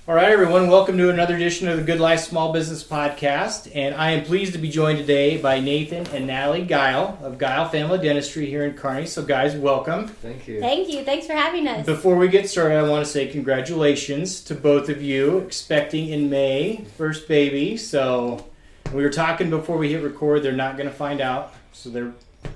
All right, everyone. Welcome to another edition of the Good Life Small Business Podcast. And I am pleased to be joined today by Nathan and Natalie Gile of Gile Family Dentistry here in Kearney. So, guys, welcome. Thank you. Thank you. Thanks for having us. Before we get started, I want to say congratulations to both of you. Expecting in May, first baby. So, we were talking before we hit record. They're not going to find out. So, they're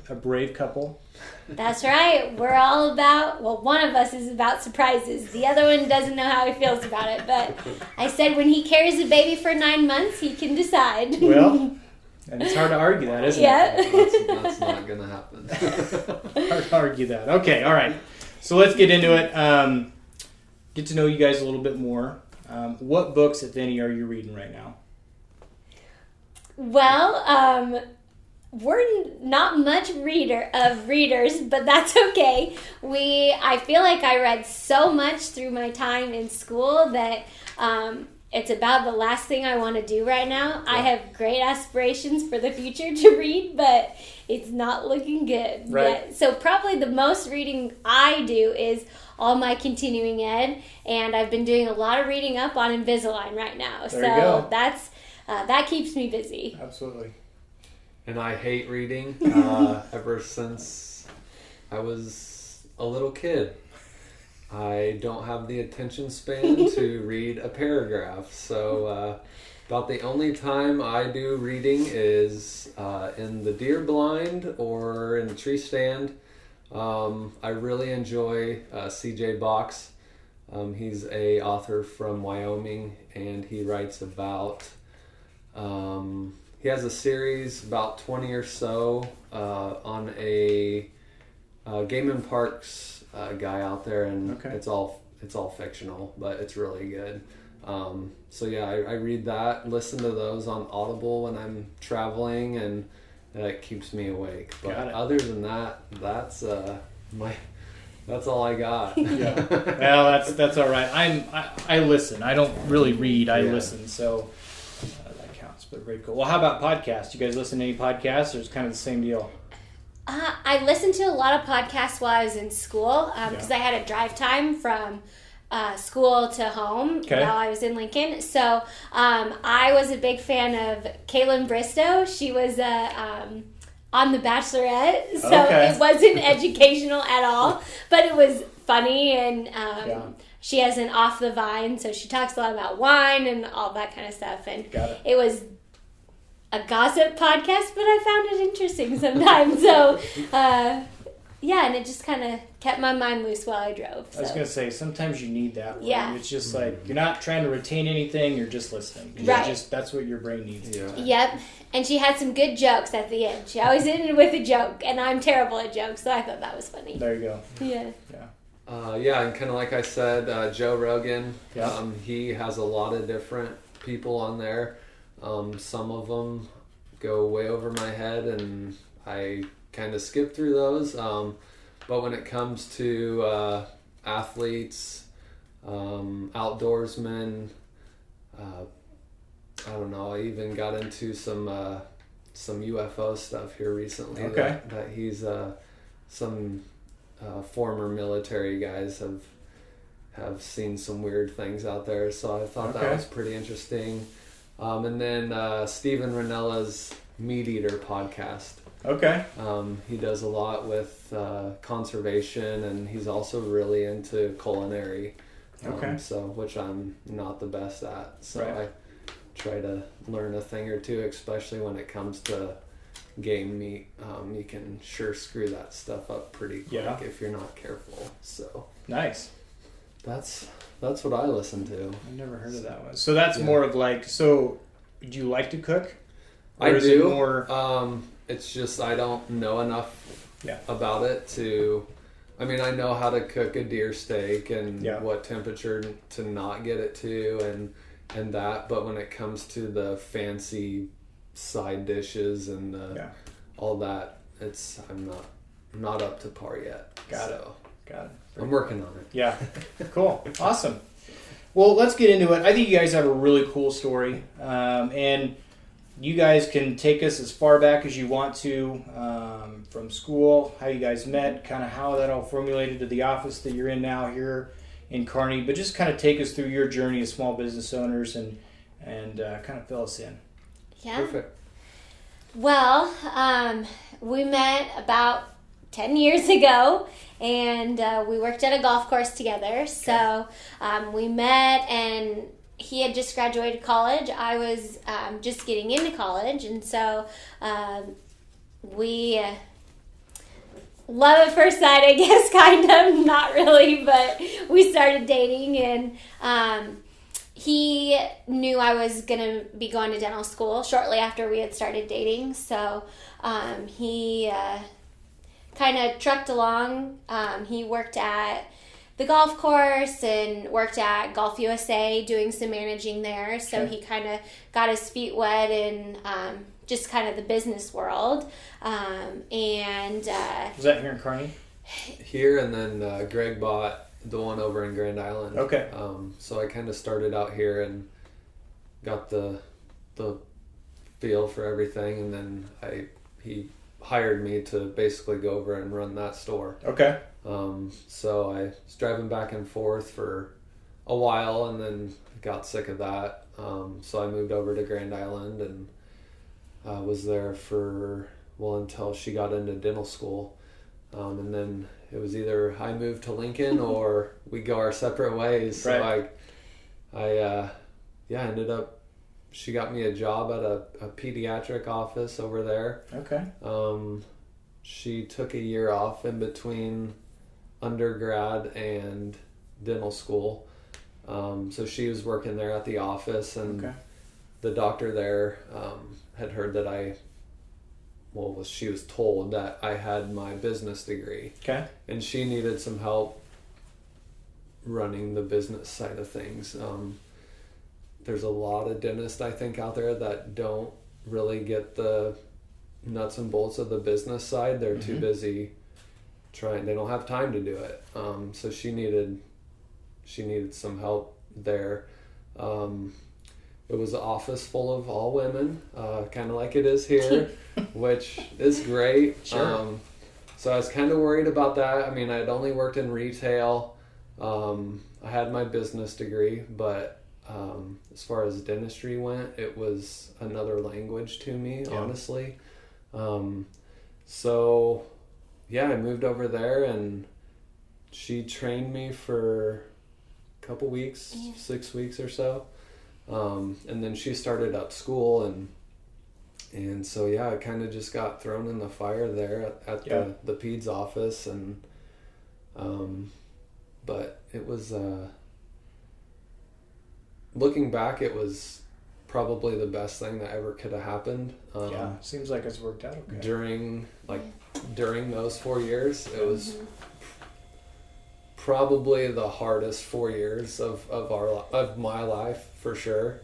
a brave couple. That's right. We're all about, well, one of us is about surprises. The other one doesn't know how he feels about it. But I said when he carries a baby for 9 months, he can decide. Well, and it's hard to argue that, isn't it? That's not going to happen. Hard to argue that. Okay, all right. So let's get into it. Get to know you guys a little bit more. What books, if any, are you reading right now? Well, we're not much readers, but that's okay. I feel like I read so much through my time in school that it's about the last thing I want to do right now. Yeah. I have great aspirations for the future to read, but it's not looking good yet. So probably the most reading I do is all my continuing ed, and I've been doing a lot of reading up on Invisalign right now. There you go. That keeps me busy. Absolutely. And I hate reading ever since I was a little kid. I don't have the attention span to read a paragraph. So about the only time I do reading is in the deer blind or in the tree stand. I really enjoy C.J. Box. He's a author from Wyoming, and he writes about... he has a series, about 20 or so, on a game and parks guy out there, and it's all fictional, but it's really good. So yeah, I read that, listen to those on Audible when I'm traveling, and it keeps me awake. But other than that, that's all I got. Yeah. Well, that's all right. I listen. I don't really read. I listen. So. But very cool. Well, how about podcasts? You guys listen to any podcasts, or it's kind of the same deal? I listened to a lot of podcasts while I was in school because I had a drive time from school to home while I was in Lincoln. So I was a big fan of Kaitlyn Bristow. She was on The Bachelorette, so it wasn't educational at all, but it was funny, and she has an Off the Vine, so she talks a lot about wine and all that kind of stuff. And it was a gossip podcast, but I found it interesting sometimes. So, and it just kind of kept my mind loose while I drove. So. I was going to say, sometimes you need that one. Yeah. It's just like, you're not trying to retain anything, you're just listening. Right. That's what your brain needs. Yeah. Yep. And she had some good jokes at the end. She always ended with a joke, and I'm terrible at jokes, so I thought that was funny. There you go. Yeah. And kind of like I said, Joe Rogan, Yeah. He has a lot of different people on there. Some of them go way over my head, and I kind of skip through those. But when it comes to athletes, outdoorsmen, I don't know, I even got into some UFO stuff here recently. That he's some former military guys have seen some weird things out there, so I thought that was pretty interesting. And then Steven Ranella's Meat Eater podcast. He does a lot with conservation, and he's also really into culinary. Which I'm not the best at. So I try to learn a thing or two, especially when it comes to game meat. You can sure screw that stuff up pretty quick if you're not careful. So nice. That's what I listen to. I've never heard of that one. So that's more of like, so do you like to cook? Or I do. It more... it's just I don't know enough about it to... I mean, I know how to cook a deer steak and what temperature to not get it to and that, but when it comes to the fancy side dishes and all that, I'm not up to par yet. Got it. I'm working on it. Yeah. Cool. Awesome. Well, let's get into it. I think you guys have a really cool story, and you guys can take us as far back as you want to, from school, how you guys met, kind of how that all formulated to the office that you're in now here in Kearney, but just kind of take us through your journey as small business owners and kind of fill us in. Yeah. Perfect. Well, we met about 10 years ago, and we worked at a golf course together. Okay. So we met, and he had just graduated college. I was just getting into college, and so we love at first sight, I guess, kind of. Not really, but we started dating, and he knew I was going to be going to dental school shortly after we had started dating. So he kind of trucked along. He worked at the golf course and worked at Golf USA doing some managing there. So okay. He kind of got his feet wet in just kind of the business world. Was that here in Kearney? Here, and then Greg bought the one over in Grand Island. Okay. So I kind of started out here and got the feel for everything, and then he hired me to basically go over and run that store. Okay. So I was driving back and forth for a while, and then got sick of that. So I moved over to Grand Island and was there until she got into dental school. And then it was either I moved to Lincoln or we go our separate ways. So right. I ended up, she got me a job at a pediatric office over there. Okay. She took a year off in between undergrad and dental school. So she was working there at the office, and okay. The doctor there had heard that she was told that I had my business degree. Okay. And she needed some help running the business side of things. There's a lot of dentists, I think, out there that don't really get the nuts and bolts of the business side. They're too busy trying. They don't have time to do it. So she needed some help there. It was an office full of all women, kind of like it is here, which is great. Sure. So I was kind of worried about that. I mean, I'd only worked in retail. I had my business degree, but as far as dentistry went, it was another language to me, honestly. So, yeah, I moved over there, and she trained me for a couple weeks, 6 weeks or so. And then she started up school, and so I kind of just got thrown in the fire there at the peds office, and but it was looking back, it was probably the best thing that ever could have happened. Seems like it's worked out okay. During those 4 years, it was probably the hardest 4 years of my life, for sure.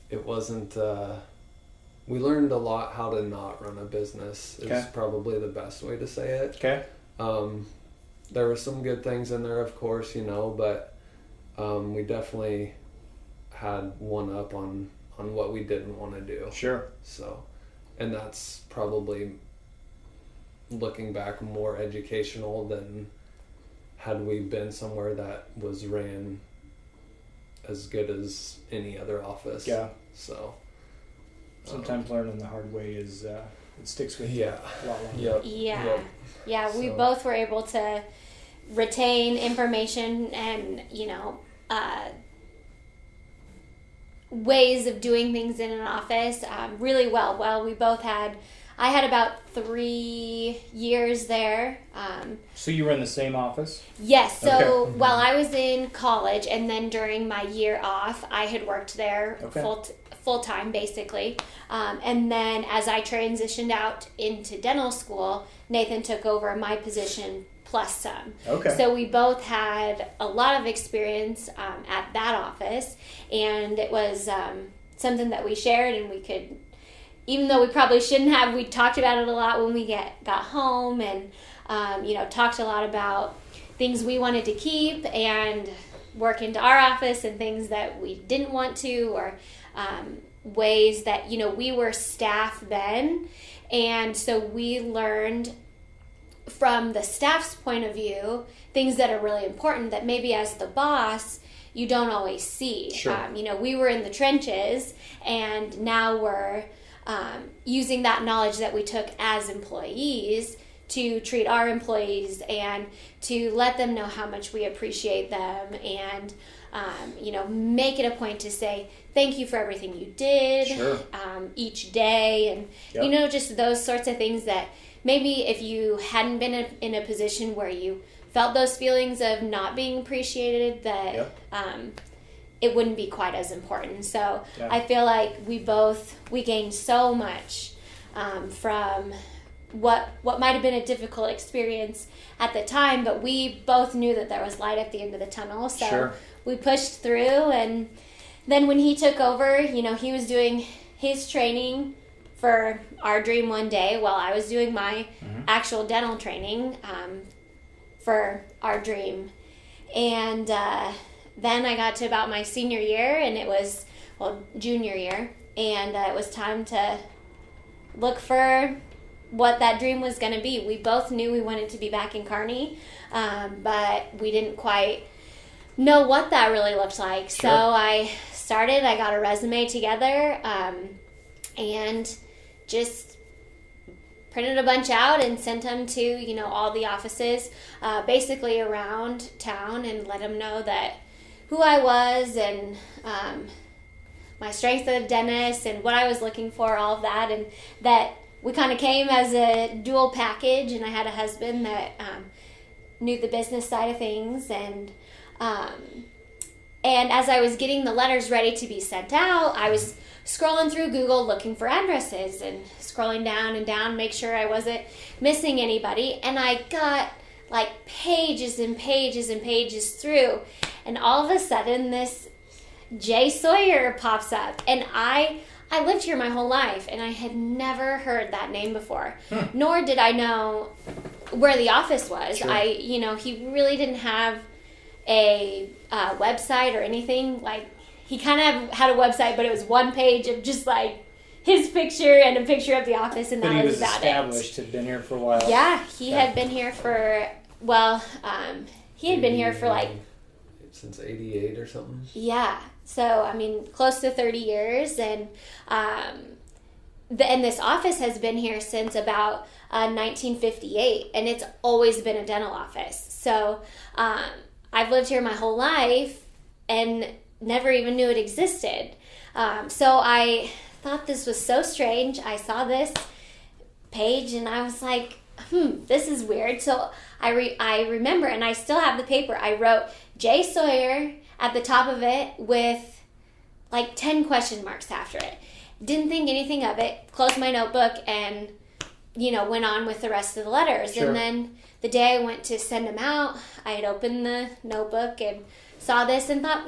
It wasn't, we learned a lot how to not run a business is probably the best way to say it. Okay. There were some good things in there, of course, but we definitely had one up on what we didn't want to do. Sure. So, and that's probably, looking back, more educational than had we been somewhere that was ran as good as any other office. Yeah. So sometimes learning the hard way is it sticks with you a lot longer. Yep. Yeah. Yeah, we both were able to retain information and, ways of doing things in an office really well. Well, I had about 3 years there. So you were in the same office? Yes. So while I was in college, and then during my year off, I had worked there full time, basically. And then as I transitioned out into dental school, Nathan took over my position plus some. Okay. So we both had a lot of experience at that office, and it was something that we shared, and we could, even though we probably shouldn't have, we talked about it a lot when we got home, and talked a lot about things we wanted to keep and work into our office, and things that we didn't want to, or ways that we were staff then, and so we learned from the staff's point of view, things that are really important that maybe as the boss, you don't always see. Sure. We were in the trenches, and now we're using that knowledge that we took as employees to treat our employees and to let them know how much we appreciate them, and make it a point to say thank you for everything you did. Sure. Each day, and Yep. just those sorts of things that maybe if you hadn't been in a position where you felt those feelings of not being appreciated, that Yep. It wouldn't be quite as important. So Yeah. I feel like we gained so much from what might have been a difficult experience at the time, but we both knew that there was light at the end of the tunnel. So Sure. we pushed through, and then when he took over, he was doing his training for our dream one day while I was doing my actual dental training for our dream. And then I got to about my senior year, and it was, junior year, and it was time to look for what that dream was going to be. We both knew we wanted to be back in Kearney, but we didn't quite know what that really looked like. Sure. So I got a resume together, and just printed a bunch out and sent them to, all the offices, basically around town, and let them know that who I was, and my strengths as a dentist, and what I was looking for, all of that, and that we kind of came as a dual package, and I had a husband that knew the business side of things, and as I was getting the letters ready to be sent out, I was scrolling through Google looking for addresses and scrolling down and down, make sure I wasn't missing anybody, and I got like pages and pages and pages through, and all of a sudden this J. Sawyer pops up, and I lived here my whole life, and I had never heard that name before, nor did I know where the office was. Sure. He really didn't have a website or anything. Like, he kind of had a website, but it was one page of just like his picture and a picture of the office, and But that he was was about established, had been here for a while. Yeah, he had been here for, he had been here for like, since 88 or something. yeah. So, close to 30 years, and and this office has been here since about 1958, and it's always been a dental office. So, I've lived here my whole life and never even knew it existed. So I thought this was so strange. I saw this page, and I was like, this is weird. So I remember, and I still have the paper, I wrote J. Sawyer at the top of it with like 10 question marks after it. Didn't think anything of it, closed my notebook, and went on with the rest of the letters. Sure. And then the day I went to send them out, I had opened the notebook and saw this and thought,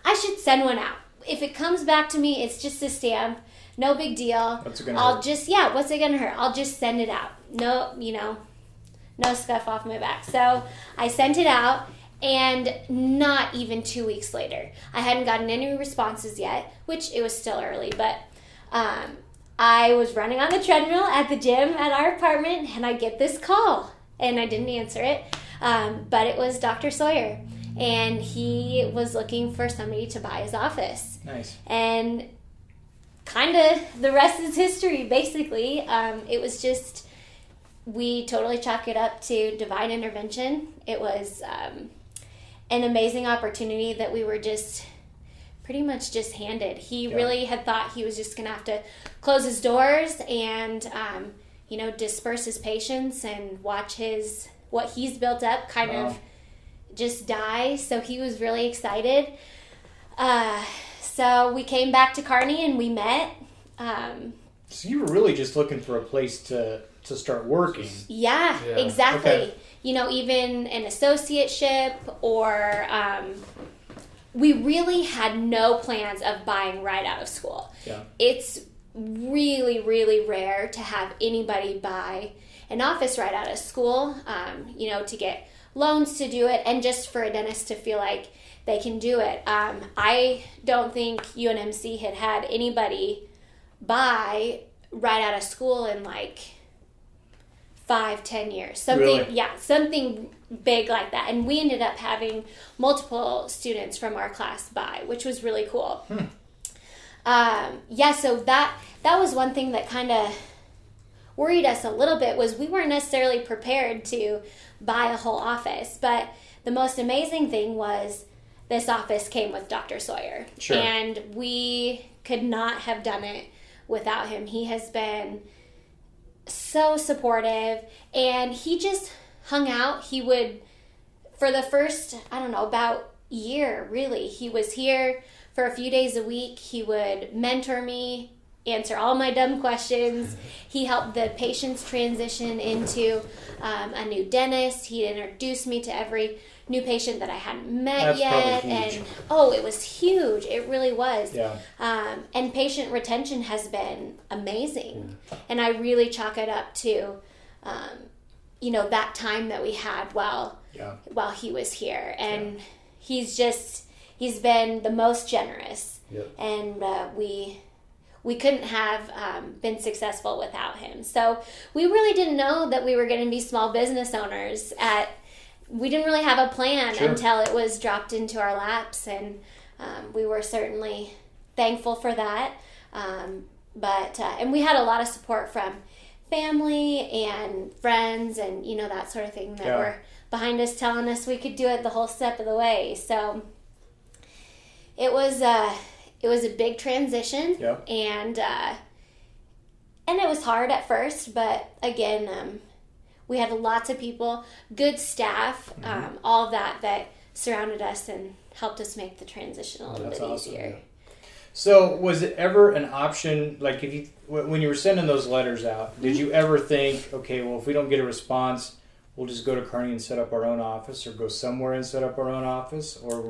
I should send one out. If it comes back to me, it's just a stamp, no big deal. What's it gonna hurt? What's it gonna hurt? I'll just send it out. No, no scuff off my back. So I sent it out, and not even 2 weeks later, I hadn't gotten any responses yet, which it was still early, but I was running on the treadmill at the gym at our apartment, and I get this call, and I didn't answer it, but it was Dr. Sawyer, and he was looking for somebody to buy his office. Nice. And kind of the rest is history, basically. It was just, we totally chalk it up to divine intervention. It was an amazing opportunity that we were just pretty much just handed. He really had thought he was just going to have to close his doors and, disperse his patients and watch what he's built up kind of just die. So he was really excited. So we came back to Kearney and we met. So you were really just looking for a place to start working. Yeah, exactly. Okay. Even an associateship, or we really had no plans of buying right out of school. Yeah. It's really, really rare to have anybody buy an office right out of school, to get loans to do it, and just for a dentist to feel like they can do it. I don't think UNMC had anybody buy right out of school in like 5-10 years, something. Really? Yeah, something big like that. And we ended up having multiple students from our class buy, which was really cool. So that was one thing that kind of worried us a little bit, was we weren't necessarily prepared to buy a whole office. But the most amazing thing was this office came with Dr. Sawyer. Sure. And we could not have done it without him. He has been so supportive, and he just hung out. He would, for the first, about year, really, he was here for a few days a week. He would mentor me, answer all my dumb questions. He helped the patients transition into a new dentist. He introduced me to every new patient that I hadn't met yet. And it was huge. It really was. Yeah. And patient retention has been amazing. And I really chalk it up to that time that we had while he was here. And he's been the most generous. Yep. And we couldn't have been successful without him. So we really didn't know that we were going to be small business owners. We didn't really have a plan until it was dropped into our laps, and we were certainly thankful for that. And we had a lot of support from family and friends, and that sort of thing that were behind us, telling us we could do it the whole step of the way. So it was a big transition, and it was hard at first, but again, we had lots of people, good staff, all of that surrounded us and helped us make the transition a little bit easier. So was it ever an option, like when you were sending those letters out, did you ever think, okay, well, if we don't get a response, we'll just go to Kearney and set up our own office, or go somewhere and set up our own office? Or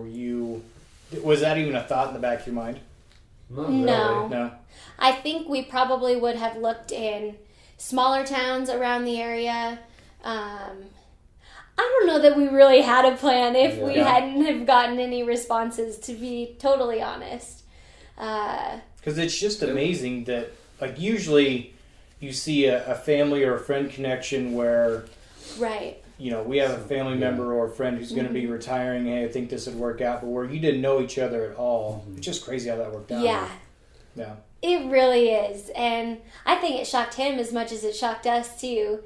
was that even a thought in the back of your mind? Not really. No. I think we probably would have looked in smaller towns around the area. I don't know that we really had a plan if we hadn't have gotten any responses, to be totally honest. Because it's just amazing that, like, usually you see a family or a friend connection where, we have a family member or a friend who's going to be retiring. Hey, I think this would work out. But where you didn't know each other at all, it's just crazy how that worked out. Yeah. It really is. And I think it shocked him as much as it shocked us, too.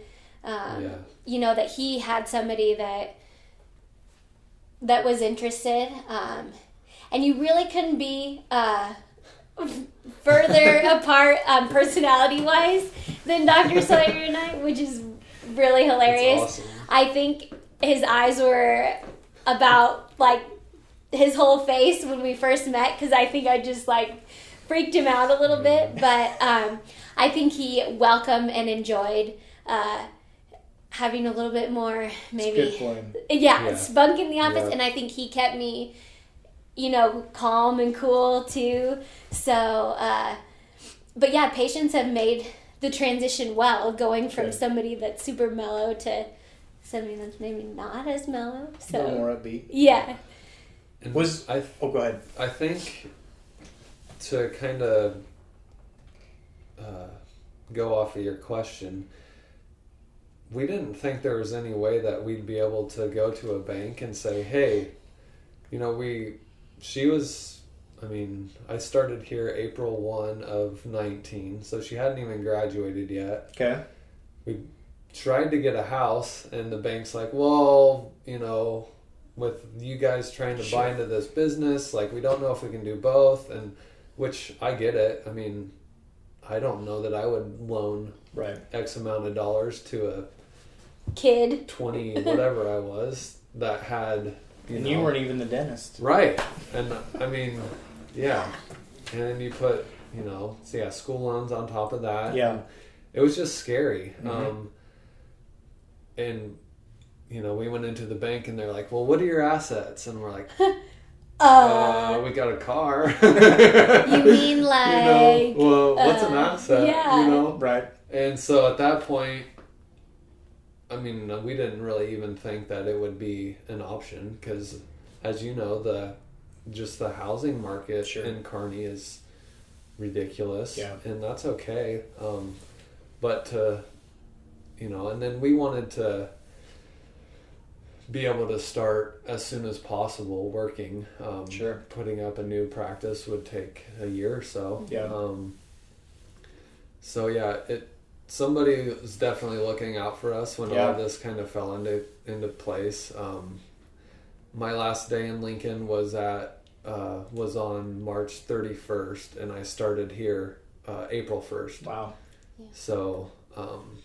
That he had somebody that was interested. And you really couldn't be further apart personality-wise than Dr. Sawyer and I, which is really hilarious. That's awesome. I think his eyes were about, his whole face when we first met, because I think I just, freaked him out a little bit. But I think he welcomed and enjoyed having a little bit more, maybe, it's good for him. Spunk in the office. And I think he kept me, calm and cool too. So but patients have made the transition well, going from somebody that's super mellow to somebody that's maybe not as mellow. So a little more upbeat. Yeah. And go ahead. I think to kind of go off of your question, we didn't think there was any way that we'd be able to go to a bank and say, hey, I started here April 1 of 19, so she hadn't even graduated yet. Okay. We tried to get a house, and the bank's like, well, with you guys trying to buy into this business, we don't know if we can do both, and which I get it. I don't know that I would loan X amount of dollars to a kid 20 whatever I was that had and you weren't even the dentist, right? And and then you put school loans on top of that. It was just scary. And we went into the bank and they're like, well, what are your assets? And we're like, we got a car. You mean what's an asset? Right. And so at that point, we didn't really even think that it would be an option, because, as you know, the housing market in Kearney is ridiculous, and that's okay. But to and then we wanted to be able to start as soon as possible working. Sure. Putting up a new practice would take a year or so. Yeah. So yeah, somebody was definitely looking out for us when all of this kind of fell into place. My last day in Lincoln was on March 31st, and I started here April 1st. Wow. Yeah. So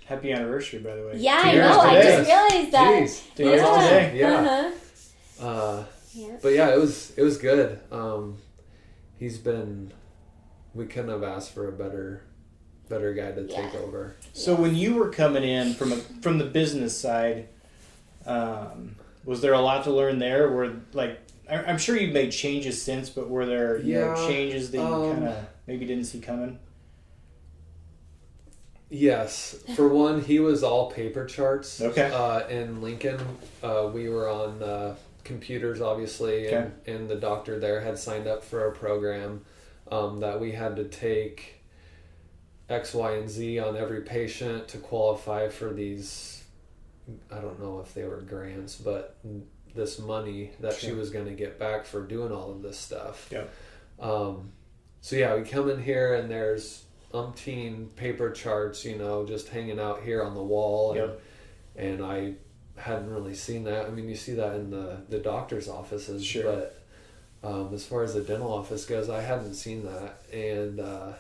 happy anniversary, by the way. Yeah, 2 I years know. today. I just realized that. Jeez. 2 years today. Yeah. Uh-huh. But yeah, it was good. We couldn't have asked for a better guy to take over. So when you were coming in from the business side, was there a lot to learn there? I'm sure you've made changes since, but were there changes that you kind of maybe didn't see coming? Yes. For one, he was all paper charts. Okay. In Lincoln, we were on computers, obviously, and the doctor there had signed up for a program that we had to take X, Y, and Z on every patient to qualify for these, I don't know if they were grants, but this money that she was going to get back for doing all of this stuff. Yep. So yeah, we come in here and there's umpteen paper charts, just hanging out here on the wall. And I hadn't really seen that. I mean, you see that in the doctor's offices, but as far as the dental office goes, I hadn't seen that. And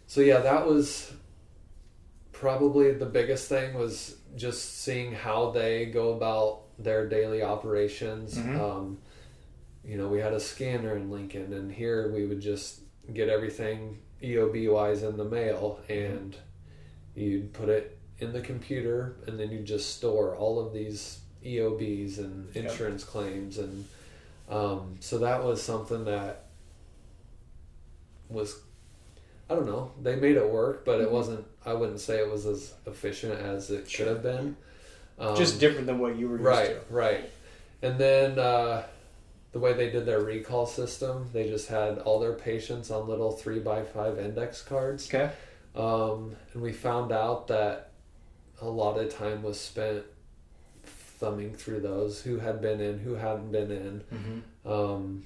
so yeah, that was probably the biggest thing, was just seeing how they go about their daily operations. Mm-hmm. We had a scanner in Lincoln, and here we would just get everything EOB wise in the mail, and you'd put it in the computer, and then you just store all of these EOBs and insurance claims. And so that was something that was, I don't know, they made it work, but it wasn't, I wouldn't say it was as efficient as it should have been. Just different than what you were used to. Right. And then the way they did their recall system, they just had all their patients on little 3x5 index cards. Okay. And we found out that a lot of time was spent thumbing through those, who had been in, who hadn't been in. Mm-hmm.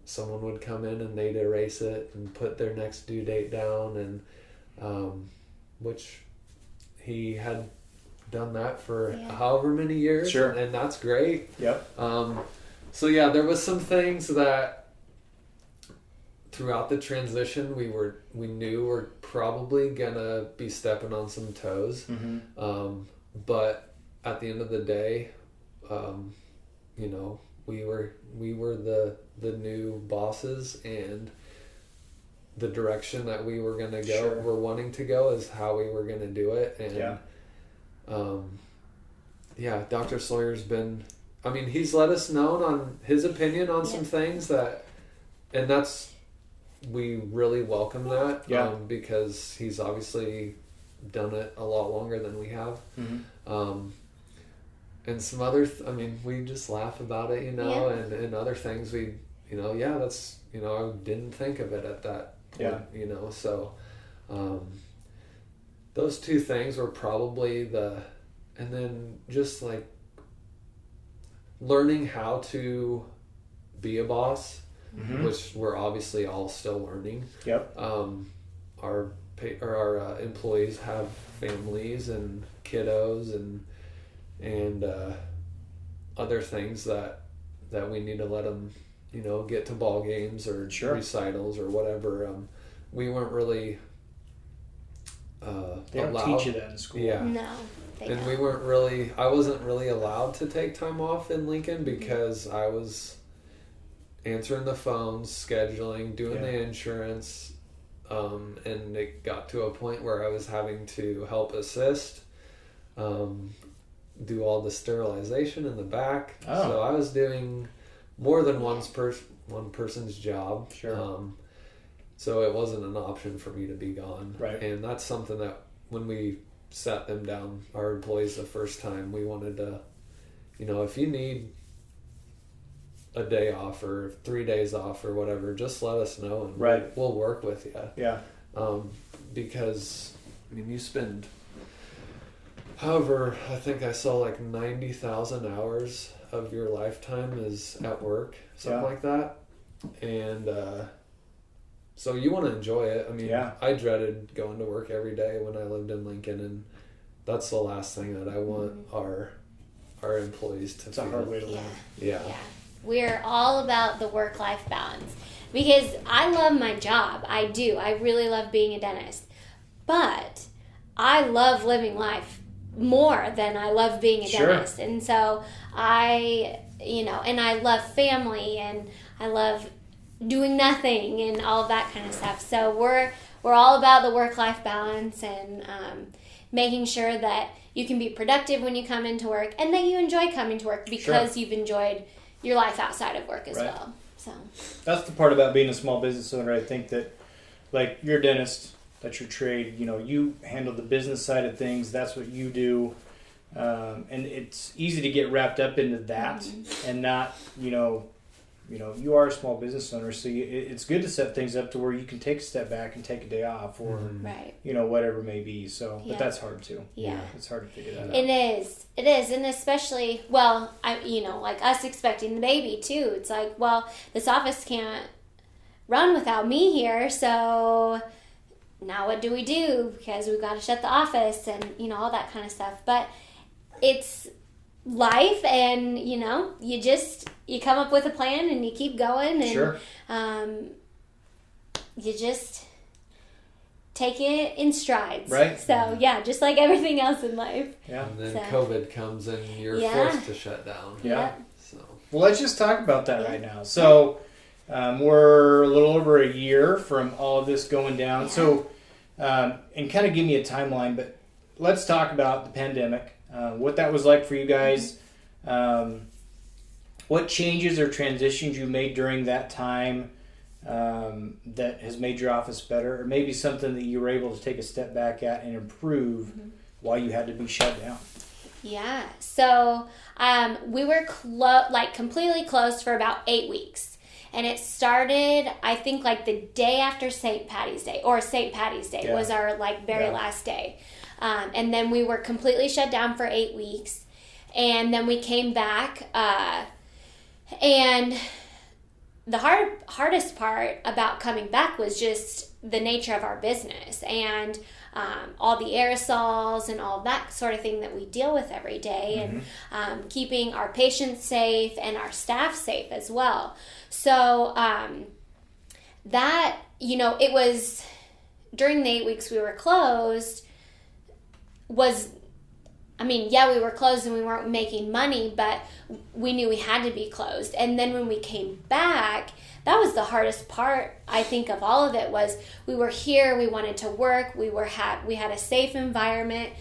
Someone would come in and they'd erase it and put their next due date down, and which he had done that for however many years. And that's great. Yep. So yeah, there was some things that throughout the transition we knew were probably gonna be stepping on some toes. Mm-hmm. But at the end of the day, we were the new bosses, and the direction that we were gonna go, we're wanting to go, is how we were gonna do it. And Dr. Sawyer's been, he's let us know on his opinion on some things and we really welcome that, because he's obviously done it a lot longer than we have. Mm-hmm. And some other, we just laugh about it, and other things we, that's, I didn't think of it at that point, so those two things were probably and then just like learning how to be a boss, which we're obviously all still learning. Yep. Our employees have families and kiddos and other things that we need to let them, get to ball games or recitals or whatever. We weren't really they don't allowed. teach you that in school. No. And we weren't really, I wasn't really allowed to take time off in Lincoln because I was answering the phones, scheduling, doing the insurance, and it got to a point where I was having to help assist, do all the sterilization in the back. So I was doing more than one person's job. So it wasn't an option for me to be gone. Right. And that's something that when we sat them down, our employees, the first time, we wanted to, if you need a day off or 3 days off or whatever, just let us know and we'll work with you. Yeah. Because, you spend However, I think I saw like 90,000 hours of your lifetime is at work, something like that. And so you want to enjoy it. I mean, I dreaded going to work every day when I lived in Lincoln, and that's the last thing that I want our employees to feel. It's a hard way to live. Yeah. We're all about the work-life balance because I love my job. I do. I really love being a dentist. But I love living life more than I love being a dentist. And so I love family, and I love doing nothing and all of that kind of stuff. So we're all about the work-life balance and making sure that you can be productive when you come into work and that you enjoy coming to work because you've enjoyed your life outside of work as well. So that's the part about being a small business owner. I think that, like, you're a dentist, that's your trade. You handle the business side of things. That's what you do, and it's easy to get wrapped up into that and not, you are a small business owner, so it's good to set things up to where you can take a step back and take a day off, or whatever it may be. So, but that's hard too. Yeah, it's hard to figure that out. It is, and especially like us expecting the baby too. It's like, well, this office can't run without me here, so now what do we do? Because we've got to shut the office and all that kind of stuff. But it's life, and you come up with a plan and you keep going, and you just take it in strides, right? So just like everything else in life. And then COVID comes and you're forced to shut down. So well, let's just talk about that right now. So we're a little over a year from all of this going down. So and kind of give me a timeline, but let's talk about the pandemic, what that was like for you guys. What changes or transitions you made during that time that has made your office better, or maybe something that you were able to take a step back at and improve while you had to be shut down? Yeah, so we were completely closed for about 8 weeks. And it started, I think, like the day after St. Patty's Day, or St. Patty's Day was our very last day. And then we were completely shut down for 8 weeks. And then we came back, and the hardest part about coming back was just the nature of our business and all the aerosols and all that sort of thing that we deal with every day, and keeping our patients safe and our staff safe as well. So that, it was during the 8 weeks we were closed we were closed and we weren't making money, but we knew we had to be closed. And then when we came back, that was the hardest part, I think, of all of it. Was we were here, we wanted to work, we had a safe environment,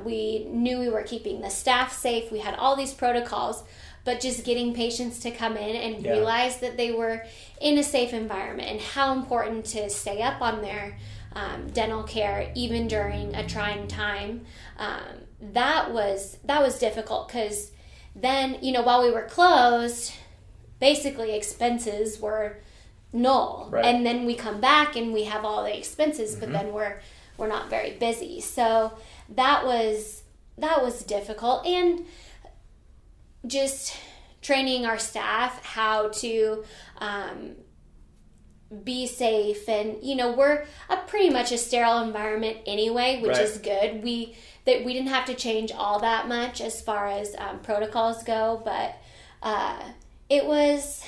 we knew we were keeping the staff safe, we had all these protocols, but just getting patients to come in and realize that they were in a safe environment, and how important to stay up on their dental care even during a trying time. That was difficult, because then, while we were closed, basically expenses were null. Right. And then we come back and we have all the expenses, but then we're not very busy. So that was difficult, and just training our staff how to be safe. And we're pretty much a sterile environment anyway, which is good. We didn't have to change all that much as far as protocols go, but it was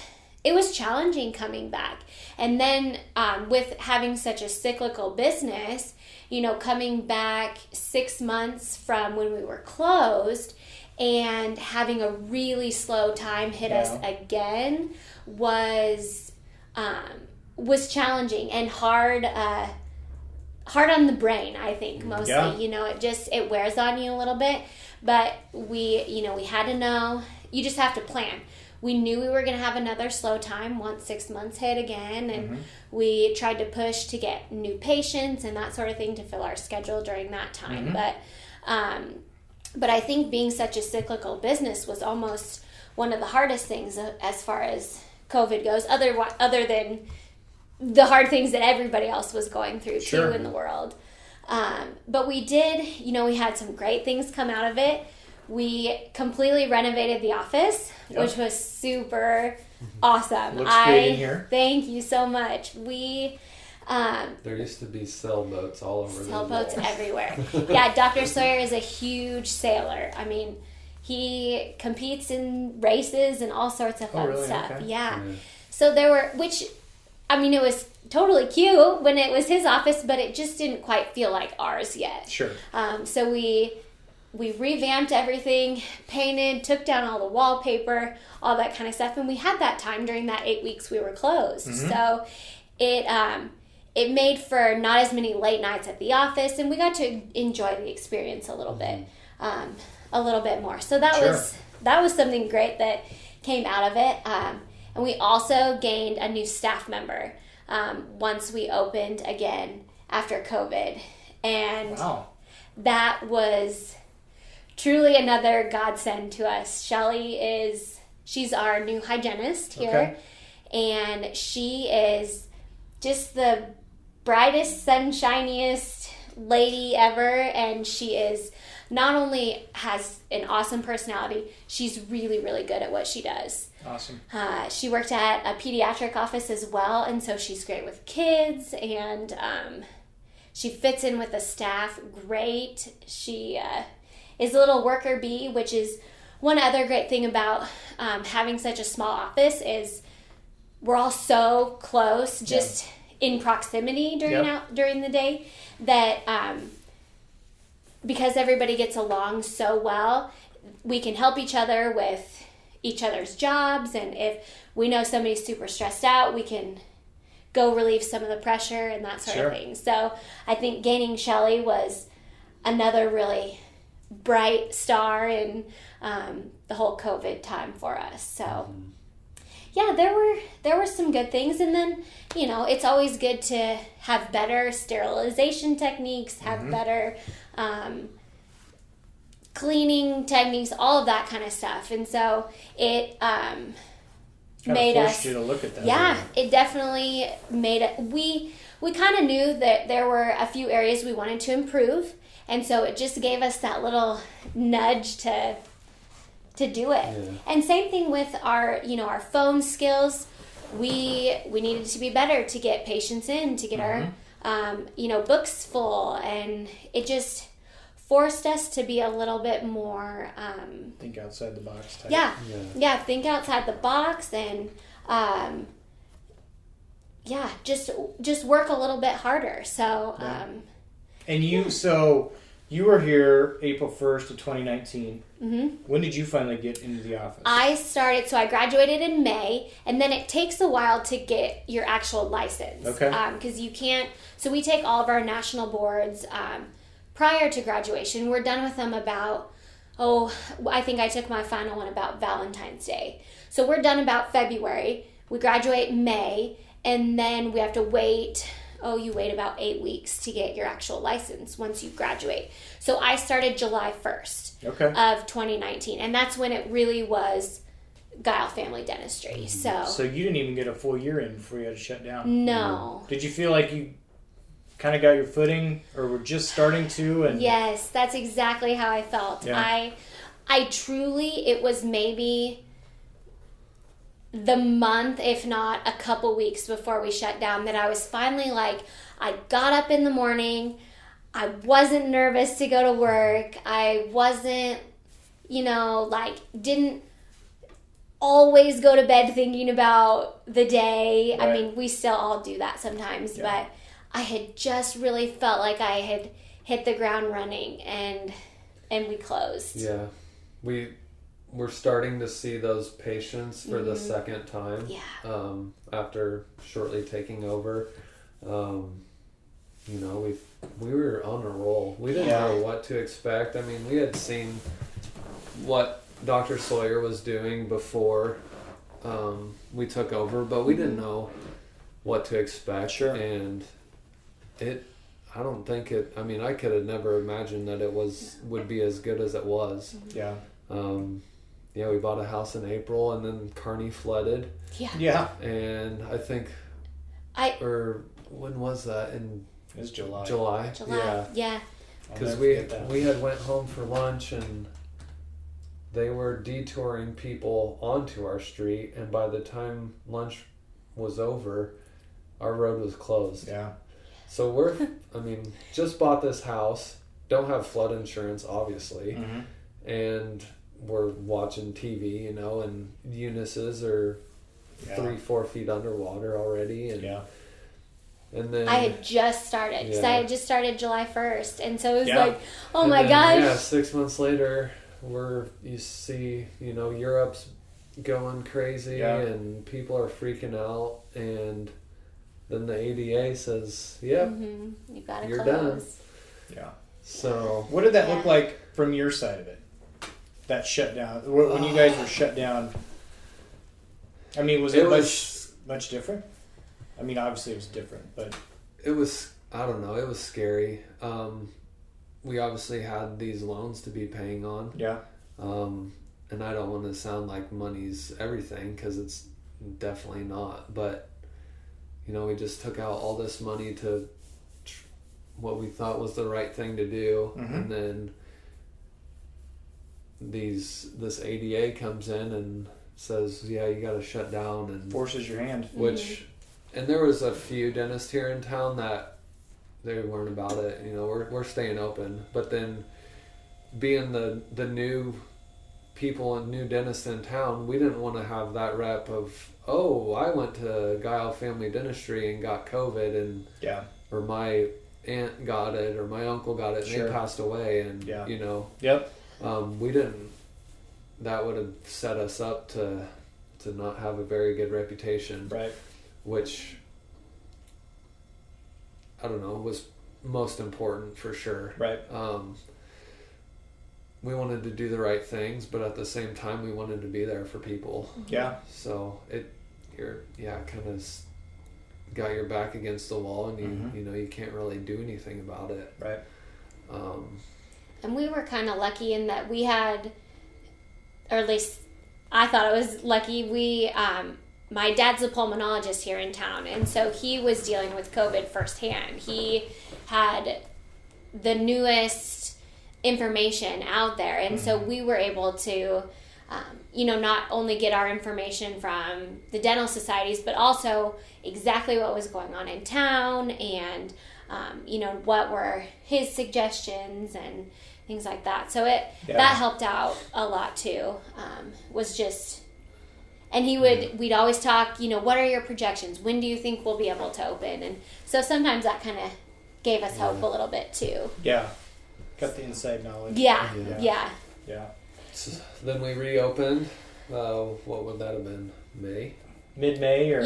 challenging coming back. And then with having such a cyclical business, coming back 6 months from when we were closed and having a really slow time hit us again was challenging and hard on the brain, I think, mostly. It wears on you a little bit, but we had to know. You just have to plan. We knew we were going to have another slow time once 6 months hit again, and we tried to push to get new patients and that sort of thing to fill our schedule during that time. But I think being such a cyclical business was almost one of the hardest things as far as COVID goes, other than the hard things that everybody else was going through too in the world. But we did, we had some great things come out of it. We completely renovated the office, which was super awesome. Looks great in here. Thank you so much. There used to be sailboats all over. Sailboats everywhere. Yeah, Dr. Sawyer is a huge sailor. I mean, he competes in races and all sorts of fun stuff. Okay. Yeah. So there were, it was totally cute when it was his office, but it just didn't quite feel like ours yet. Sure. So we revamped everything, painted, took down all the wallpaper, all that kind of stuff, and we had that time during that 8 weeks we were closed. Mm-hmm. So it made for not as many late nights at the office, and we got to enjoy the experience a little bit more. So that was something great that came out of it. And we also gained a new staff member once we opened again after COVID. And that was truly another godsend to us. She's our new hygienist here. Okay. And she is just the brightest, sunshiniest lady ever. And she is not only has an awesome personality, she's really, really good at what she does. Awesome. She worked at a pediatric office as well, and so she's great with kids, and she fits in with the staff great. She is a little worker bee, which is one other great thing about having such a small office is we're all so close, just in proximity during the day, that because everybody gets along so well, we can help each other with each other's jobs, and if we know somebody's super stressed out, we can go relieve some of the pressure and that sort of thing. So I think gaining Shelly was another really bright star in the whole COVID time for us. So yeah, there were some good things, and then it's always good to have better sterilization techniques, have better cleaning techniques, all of that kind of stuff. And so it made us you to look at that. Yeah, it definitely made it. We kind of knew that there were a few areas we wanted to improve, and so it just gave us that little nudge to do it. Yeah. And same thing with our phone skills. We needed to be better to get patients in, to get our books full, and it just forced us to be a little bit more think outside the box type. Yeah, think outside the box, and just work a little bit harder. So and you were here April 1st of 2019. When did you finally get into the office? I graduated in May, and then it takes a while to get your actual license. Okay. Because you can't, so we take all of our national boards prior to graduation. We're done with them about, I think I took my final one about Valentine's Day. So we're done about February. We graduate in May, and then we have to wait. You wait about 8 weeks to get your actual license once you graduate. So I started July 1st of 2019, and that's when it really was Gile Family Dentistry. So you didn't even get a full year in before you had to shut down? No. Did you feel like you kind of got your footing, or were just starting to? And yes, that's exactly how I felt. Yeah. I truly, it was maybe the month, if not a couple weeks before we shut down, that I was finally I got up in the morning. I wasn't nervous to go to work. I wasn't, didn't always go to bed thinking about the day. Right. I mean, we still all do that sometimes, but I had just really felt like I had hit the ground running, and we closed. Yeah. We're starting to see those patients for the second time. Yeah. After shortly taking over. We were on a roll. We didn't know what to expect. I mean, we had seen what Dr. Sawyer was doing before we took over, but we didn't know what to expect. Sure. And I don't think I could have never imagined that it would be as good as it was. Yeah. We bought a house in April, and then Kearney flooded. Yeah. And I think, when was that? In It was July. July. Yeah. Because we had went home for lunch and they were detouring people onto our street, and by the time lunch was over, our road was closed. Yeah. So just bought this house, don't have flood insurance, obviously, and we're watching TV, and Eunice's are 3-4 feet underwater already, and and then I had just started because I had just started July 1st, and so it was like, oh and my gosh. Yeah, 6 months later, you see, Europe's going crazy and people are freaking out, and then the ADA says, "Yep, you gotta you're close." done." Yeah. So what did that look like from your side of it? That shutdown when you guys were shut down. I mean, was it much different? I mean, obviously it was different, but it was. I don't know. It was scary. We obviously had these loans to be paying on. Yeah. And I don't want to sound like money's everything, because it's definitely not. But, we just took out all this money to what we thought was the right thing to do. And then this ADA comes in and says, yeah, you got to shut down. And forces your hand. And there was a few dentists here in town that they weren't about it. We're staying open, but then being the new people and new dentists in town, we didn't want to have that rep of, oh, I went to Gile Family Dentistry and got COVID, and or my aunt got it, or my uncle got it, and they passed away, and we didn't. That would have set us up to not have a very good reputation, right? Which, I don't know, was most important for sure. Right. We wanted to do the right things, but at the same time, we wanted to be there for people. Yeah. So kind of got your back against the wall, and you can't really do anything about it. Right. And we were kind of lucky in that we had, or at least I thought I was lucky. My dad's a pulmonologist here in town, and so he was dealing with COVID firsthand. He had the newest information out there, and so we were able to, not only get our information from the dental societies, but also exactly what was going on in town, and what were his suggestions and things like that. So that helped out a lot too. Was just. And we'd always talk, what are your projections? When do you think we'll be able to open? And so sometimes that kind of gave us hope a little bit too. Yeah. Got the inside knowledge. Yeah. So then we reopened. What would that have been? May? Mid-May or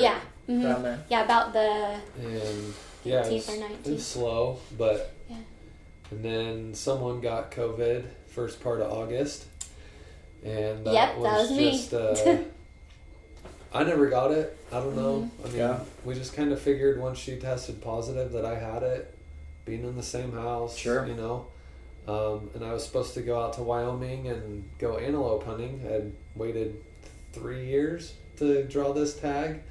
around there? Yeah, about the 18th or 19th. It was slow, but and then someone got COVID first part of August. And that was just me. I never got it. I don't know. I mean, we just kind of figured once she tested positive that I had it, being in the same house. Sure. And I was supposed to go out to Wyoming and go antelope hunting. I had waited 3 years to draw this tag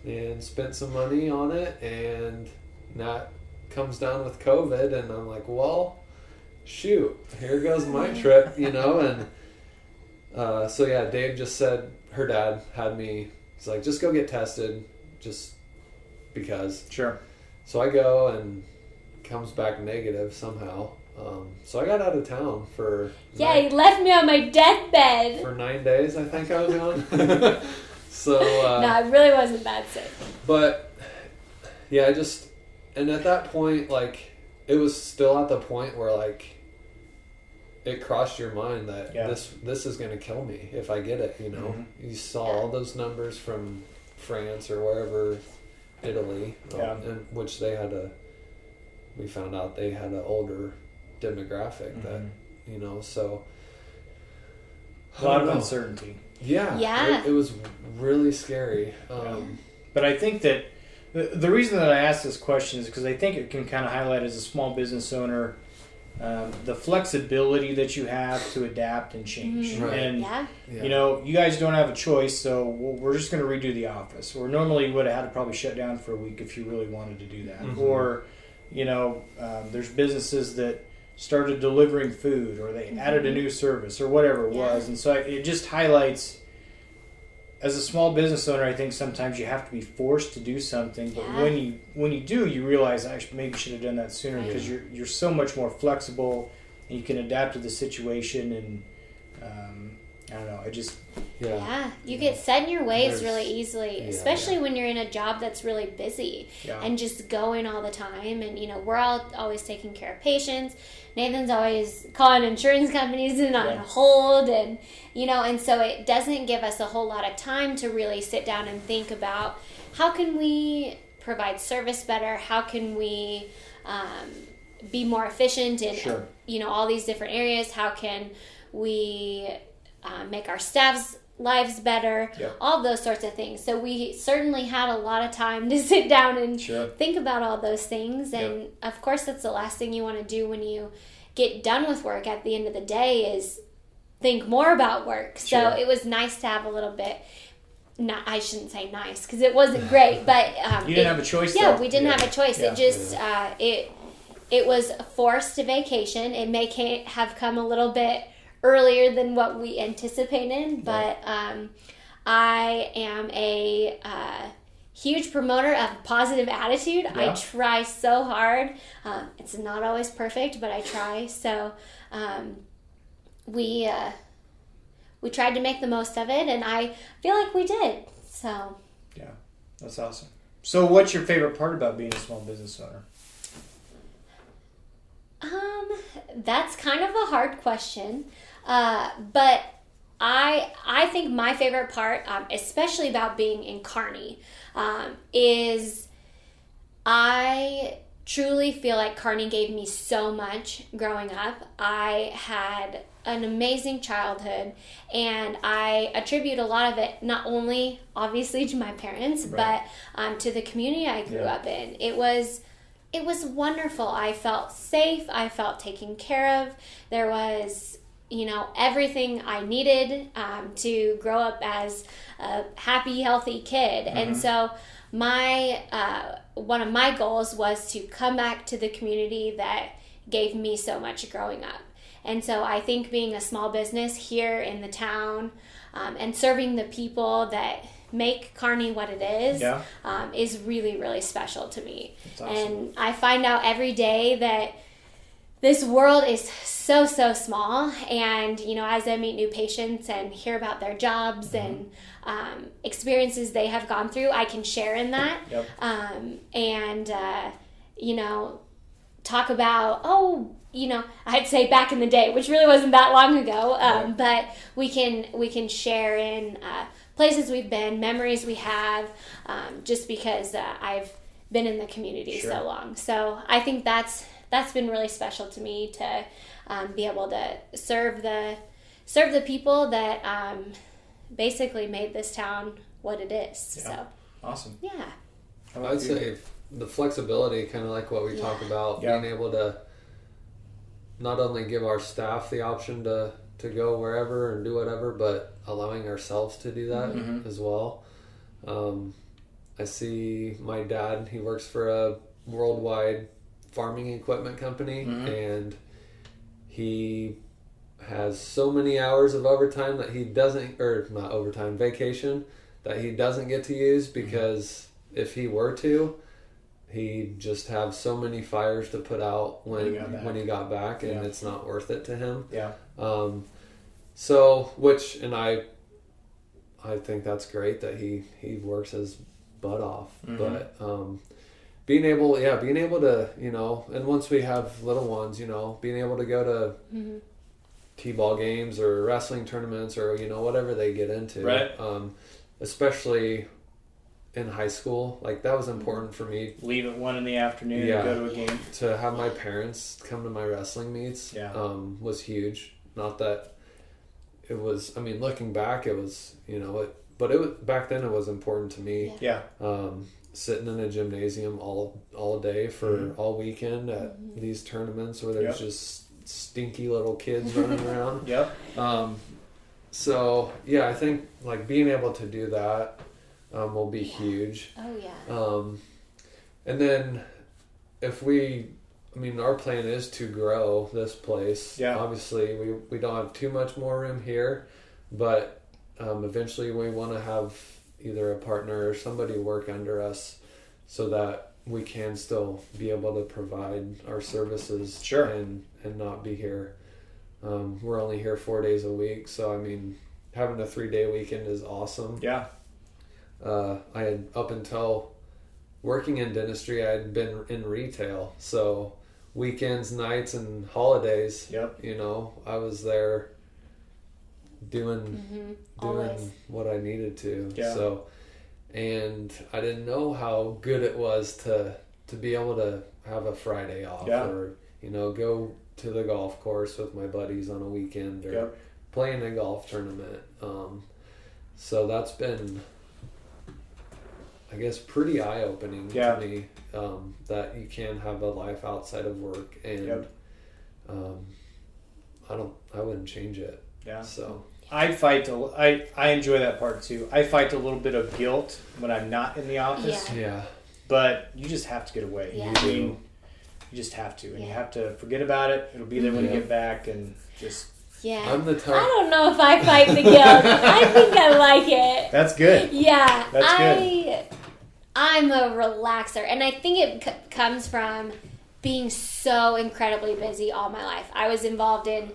and spent some money on it, and that comes down with COVID, and I'm like, well, shoot, here goes my trip, and Dave just said, her dad had me, he's like, just go get tested, just because. Sure. So I go, and comes back negative somehow. So I got out of town for... he left me on my deathbed. For 9 days, I think I was gone. So... no, I really wasn't that sick. But, and at that point, it was still at the point where, it crossed your mind that this is going to kill me if I get it, You saw all those numbers from France or wherever, Italy, and which we found out they had an older demographic that, so. A lot of uncertainty. Yeah. It was really scary. But I think that the reason that I asked this question is because I think it can kind of highlight as a small business owner the flexibility that you have to adapt and change. Right. And, you guys don't have a choice, so we're just going to redo the office. Or normally you would have had to probably shut down for a week if you really wanted to do that. Or, there's businesses that started delivering food, or they added a new service, or whatever it was. And so it just highlights, as a small business owner, I think sometimes you have to be forced to do something, but when you do, you realize I maybe should have done that sooner, because you're so much more flexible, and you can adapt to the situation. And I don't know, you get set in your ways really easily, especially when you're in a job that's really busy and just going all the time. And we're all always taking care of patients. Nathan's always calling insurance companies and on hold, and and so it doesn't give us a whole lot of time to really sit down and think about how can we provide service better, how can we be more efficient in all these different areas, how can we make our staff's lives better, all those sorts of things. So we certainly had a lot of time to sit down and think about all those things. And of course, that's the last thing you want to do when you get done with work at the end of the day, is think more about work. So it was nice to have a little bit, I shouldn't say nice, because it wasn't great, but you didn't have a choice. Yeah, we didn't have a choice. It just it was forced vacation. It may have come a little bit earlier than what we anticipated, but I am a huge promoter of positive attitude. I try so hard. It's not always perfect, but I try. So we tried to make the most of it, and I feel like we did. So yeah, that's awesome. So what's your favorite part about being a small business owner? That's kind of a hard question. But I think my favorite part, especially about being in Kearney, is I truly feel like Kearney gave me so much growing up. I had an amazing childhood, and I attribute a lot of it not only obviously to my parents, but to the community I grew up in. It was wonderful. I felt safe. I felt taken care of. There was everything I needed to grow up as a happy, healthy kid. And so my one of my goals was to come back to the community that gave me so much growing up. And so I think being a small business here in the town and serving the people that make Kearney what it is really, really special to me. That's awesome. And I find out every day that this world is so, so small, and as I meet new patients and hear about their jobs and experiences they have gone through, I can share in that. And talk about I'd say back in the day, which really wasn't that long ago, but we can share in places we've been, memories we have, just because I've been in the community so long. So I think that's been really special to me, to be able to serve the people that basically made this town what it is. So awesome. Yeah. I'd say the flexibility, kind of like what we talked about, being able to not only give our staff the option to go wherever and do whatever, but allowing ourselves to do that as well. I see my dad, he works for a worldwide farming equipment company, and he has so many hours of overtime that he doesn't, or not overtime, vacation, that he doesn't get to use, because if he were to, he'd just have so many fires to put out when he got back, and it's not worth it to him. I think that's great that he works his butt off, but being able to, and once we have little ones, being able to go to t-ball games or wrestling tournaments or, whatever they get into, especially in high school, like that was important for me. Leave at 1 PM and go to a game. To have my parents come to my wrestling meets was huge. Not that it was, looking back, it was, but it was, back then it was important to me. Sitting in a gymnasium all day for all weekend at these tournaments where there's just stinky little kids running around. So I think like being able to do that will be huge. Oh yeah. And then our plan is to grow this place. Yeah. Obviously, we don't have too much more room here, but eventually we want to have either a partner or somebody work under us so that we can still be able to provide our services. Sure. and not be here. We're only here 4 days a week, so I mean, having a 3-day weekend is awesome. Yeah. I had, up until working in dentistry, I had been in retail, so weekends, nights, and holidays, Yep. I was there doing Always. what I needed to. Yeah. So, and I didn't know how good it was to be able to have a Friday off, Yeah. or go to the golf course with my buddies on a weekend, or Yep. play in a golf tournament. So that's been, I guess, pretty eye-opening Yeah. to me, that you can have a life outside of work, and Yep. I wouldn't change it. Yeah. So I enjoy that part too. I fight a little bit of guilt when I'm not in the office, yeah, but you just have to get away. Yeah. I mean, you just have to, and you have to forget about it. It'll be there when you Yeah. get back, and just Yeah. I'm the type. I don't know if I fight the guilt. I think I like it. that's good. Yeah. That's good. I'm a relaxer, and I think it comes from being so incredibly busy all my life. I was involved in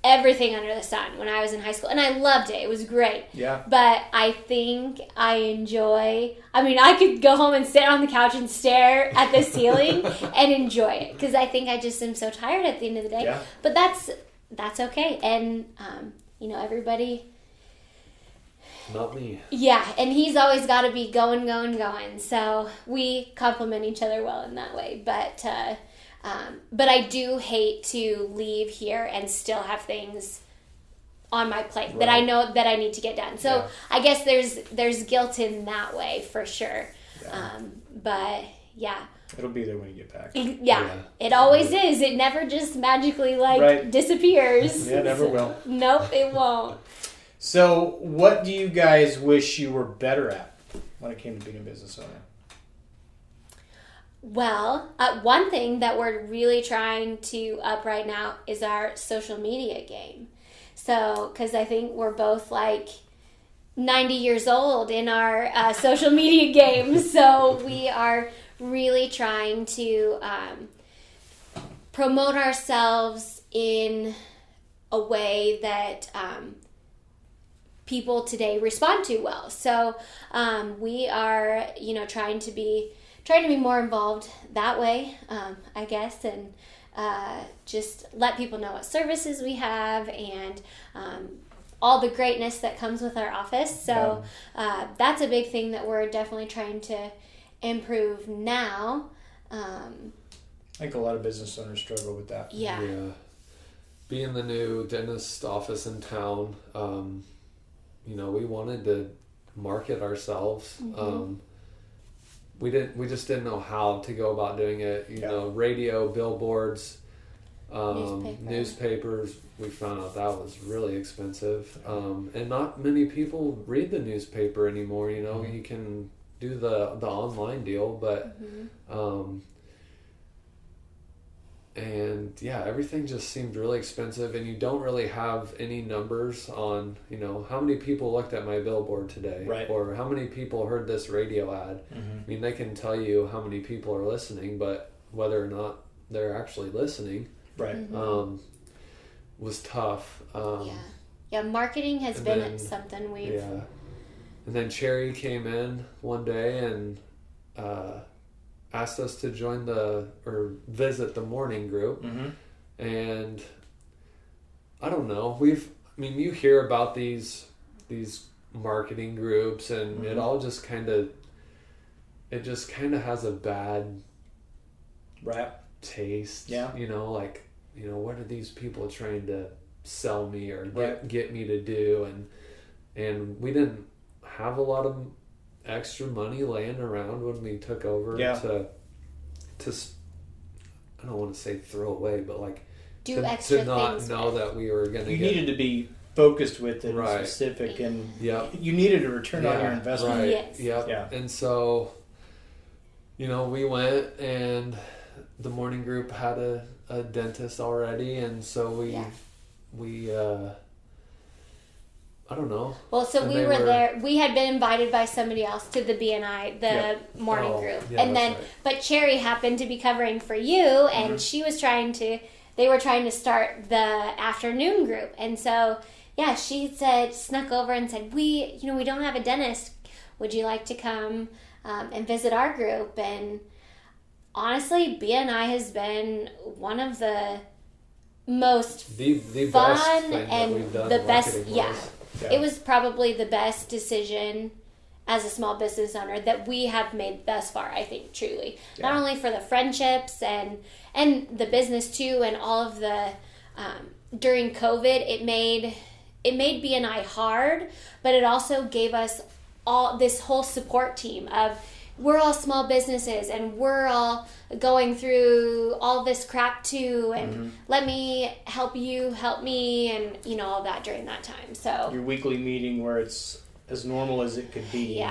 everything under the sun when I was in high school, and I loved it. It was great. Yeah. But I think I enjoy, I could go home and sit on the couch and stare at the ceiling and enjoy it, because I think I just am so tired at the end of the day. Yeah. But that's okay. And, everybody... Not me. Yeah, and he's always got to be going. So we complement each other well in that way. But I do hate to leave here and still have things on my plate that I know that I need to get done. So Yeah. I guess there's guilt in that way for sure. Yeah. But yeah. It'll be there when you get back. Yeah, it always is. It never just magically Right. disappears. Yeah, it never will. Nope, it won't. So, what do you guys wish you were better at when it came to being a business owner? Well, one thing that we're really trying to up right now is our social media game. So, because I think we're both like 90 years old in our social media game. So, we are really trying to promote ourselves in a way that people today respond to well. So we are, trying to be more involved that way, I guess, and just let people know what services we have and all the greatness that comes with our office. So that's a big thing that we're definitely trying to improve now. I think a lot of business owners struggle with that. Yeah. Being the new dentist office in town, we wanted to market ourselves. Mm-hmm. We just didn't know how to go about doing it. Radio, billboards, newspapers. We found out that was really expensive, and not many people read the newspaper anymore. Mm-hmm. You can do the online deal, but and everything just seemed really expensive, and you don't really have any numbers on how many people looked at my billboard today, right, or how many people heard this radio ad. I mean, they can tell you how many people are listening, but whether or not they're actually listening, right, was tough. Marketing has been something we've and then Cherry came in one day and asked us to join visit the morning group. And I don't know, you hear about these marketing groups, and it all just kind of has a bad rap taste. What are these people trying to sell me or get me to do? And we didn't have a lot of extra money laying around when we took over to I don't want to say throw away, but extra to not things know that we were going to needed to be focused with it, Right. and specific, and Yep. you needed a return on your investment. Right. Yes. Yep. Yeah. And so we went, and the morning group had a dentist already, and so we I don't know. Well, so we were there. We had been invited by somebody else to the BNI, the morning group. Yeah, and then, but Cherry happened to be covering for you, and they were trying to start the afternoon group. And so, she snuck over and said, we don't have a dentist. Would you like to come and visit our group? And honestly, BNI has been one of the most the fun best thing and that we've done the best. marketing-wise. It was probably the best decision as a small business owner that we have made thus far, I think, truly. Not only for the friendships and the business too, and all of the during COVID, it made BNI hard, but it also gave us all this whole support team of, we're all small businesses and we're all going through all this crap too, and let me help you help me, and all that during that time. So your weekly meeting where it's as normal as it could be.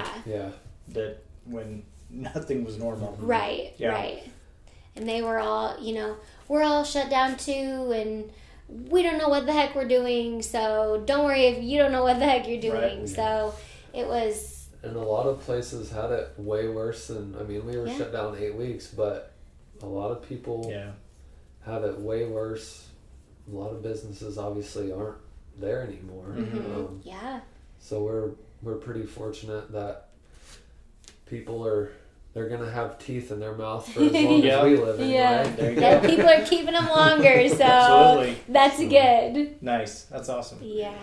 That when nothing was normal. Right. And they were all, we're all shut down too, and we don't know what the heck we're doing, so don't worry if you don't know what the heck you're doing. Right. So it was. And a lot of places had it way worse than, we were shut down 8 weeks, but a lot of people had it way worse. A lot of businesses obviously aren't there anymore. So we're pretty fortunate that people they're going to have teeth in their mouth for as long as we live anyway. There you go. People are keeping them longer, so Absolutely. That's good. Nice. That's awesome. Yeah.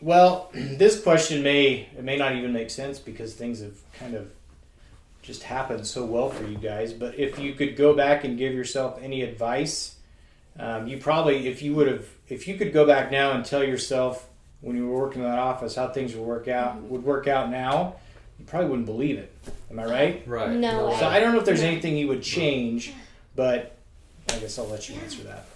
Well, this question may not even make sense because things have kind of just happened so well for you guys. But if you could go back and give yourself any advice, you probably, if you could go back now and tell yourself when you were working in that office how things would work out now, you probably wouldn't believe it. Am I right? Right. No way. So I don't know if there's anything you would change, but I guess I'll let you answer that.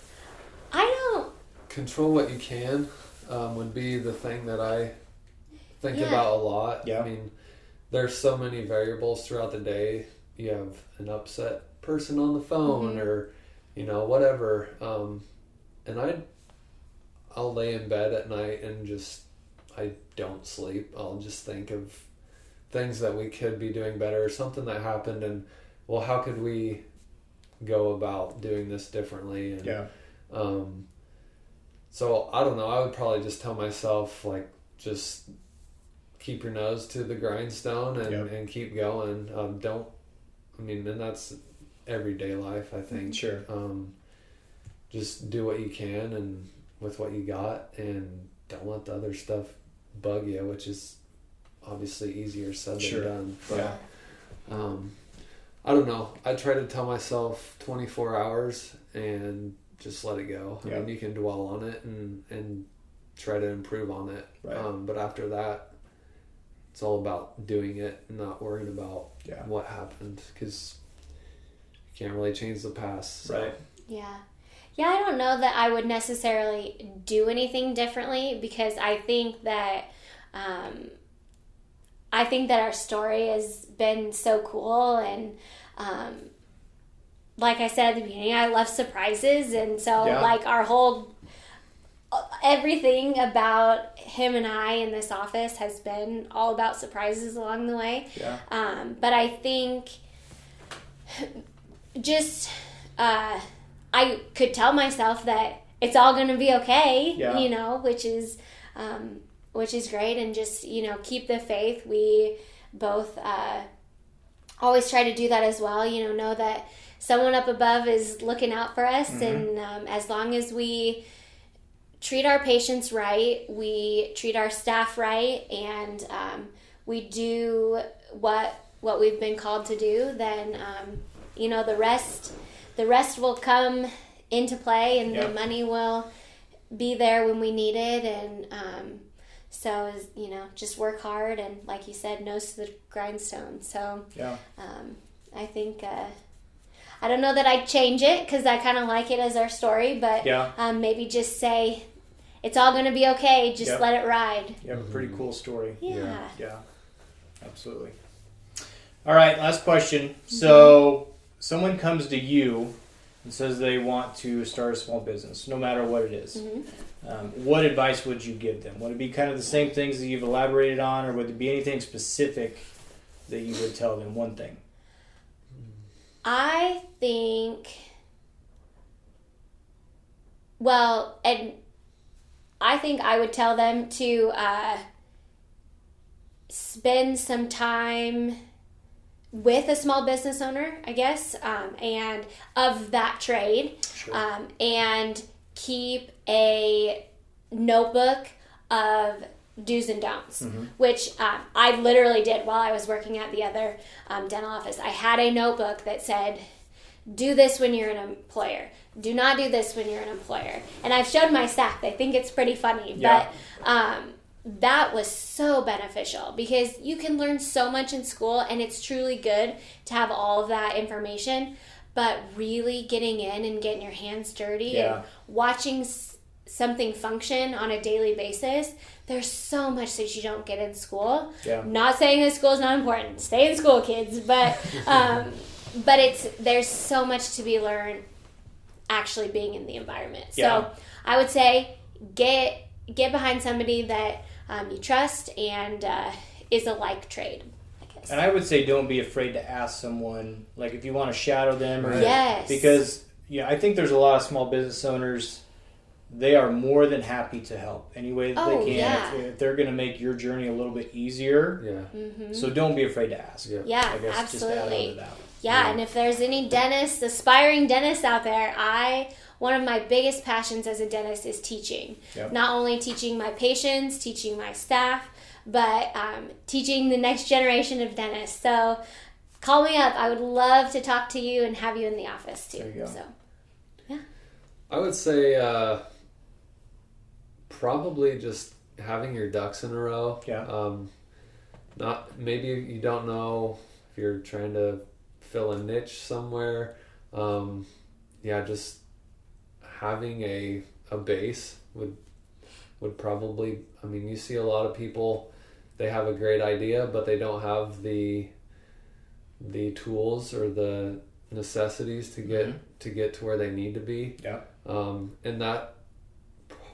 I don't. Control what you can. Would be the thing that I think about a lot. Yeah. There's so many variables throughout the day. You have an upset person on the phone or, whatever. And I'll lay in bed at night and I don't sleep. I'll just think of things that we could be doing better, or something that happened, and, well, how could we go about doing this differently? And, so, I don't know, I would probably just tell myself, just keep your nose to the grindstone and keep going. And that's everyday life, I think. Sure. Just do what you can and with what you got, and don't let the other stuff bug you, which is obviously easier said than done. But, I don't know. I try to tell myself 24 hours and just let it go. You can dwell on it and try to improve on it. Right. But after that, it's all about doing it and not worrying about what happened, because you can't really change the past. So. Right. Yeah. Yeah, I don't know that I would necessarily do anything differently, because I think that our story has been so cool, and like I said at the beginning, I love surprises, and so our whole everything about him and I in this office has been all about surprises along the way. Yeah. But I think just I could tell myself that it's all going to be okay, which is great, and just keep the faith. We both always try to do that as well. Know that someone up above is looking out for us, and as long as we treat our patients right, we treat our staff right, and we do what we've been called to do, then the rest will come into play, and the money will be there when we need it, and so just work hard, and like you said, nose to the grindstone. So I think I don't know that I'd change it, because I kind of like it as our story, but maybe just say it's all going to be okay. Just let it ride. You have a pretty cool story. Yeah. Yeah. Absolutely. All right, last question. So someone comes to you and says they want to start a small business, no matter what it is. What advice would you give them? Would it be kind of the same things that you've elaborated on, or would there be anything specific that you would tell them? One thing. I think, I would tell them to spend some time with a small business owner, I guess, and of that trade, and keep a notebook of do's and don'ts, which I literally did while I was working at the other dental office. I had a notebook that said, do this when you're an employer. Do not do this when you're an employer. And I've showed my staff. They think it's pretty funny. Yeah. But that was so beneficial because you can learn so much in school, and it's truly good to have all of that information. But really getting in and getting your hands dirty and watching something function on a daily basis, there's so much that you don't get in school. Yeah. Not saying that school is not important. Stay in school, kids. But there's so much to be learned actually being in the environment. So I would say get behind somebody that you trust and is a like trade. And I would say don't be afraid to ask someone, like if you want to shadow them. Or, yes. Because I think there's a lot of small business owners, they are more than happy to help any way that they can. Yeah. If they're going to make your journey a little bit easier. Yeah. Mm-hmm. So don't be afraid to ask. Yeah, I guess absolutely. Just add on to that. Yeah, and if there's any dentists, aspiring dentists out there, one of my biggest passions as a dentist is teaching. Yep. Not only teaching my patients, teaching my staff, but teaching the next generation of dentists. So call me up. I would love to talk to you and have you in the office too. There you go. So, yeah. I would say probably just having your ducks in a row. Yeah. Maybe you don't know if you're trying to fill a niche somewhere. Just having a base would probably, you see a lot of people, they have a great idea, but they don't have the tools or the necessities to get to where they need to be. Yeah. And that